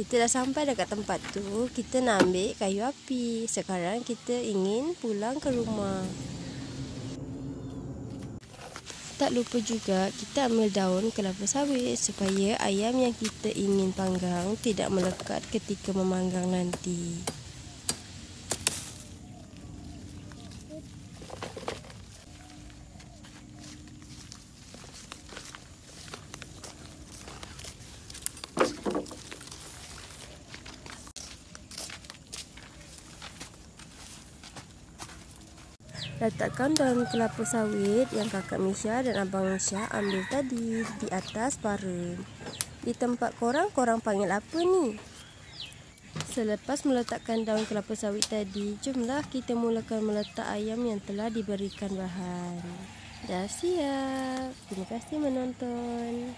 Kita dah sampai dekat tempat tu, kita nak ambil kayu api. Sekarang kita ingin pulang ke rumah. Tak lupa juga kita ambil daun kelapa sawit supaya ayam yang kita ingin panggang tidak melekat ketika memanggang nanti. Letakkan daun kelapa sawit yang kakak Misha dan abang Misha ambil tadi di atas bara. Di tempat korang panggil apa ni? Selepas meletakkan daun kelapa sawit tadi, jomlah kita mulakan meletak ayam yang telah diberikan bahan. Dah siap. Terima kasih menonton.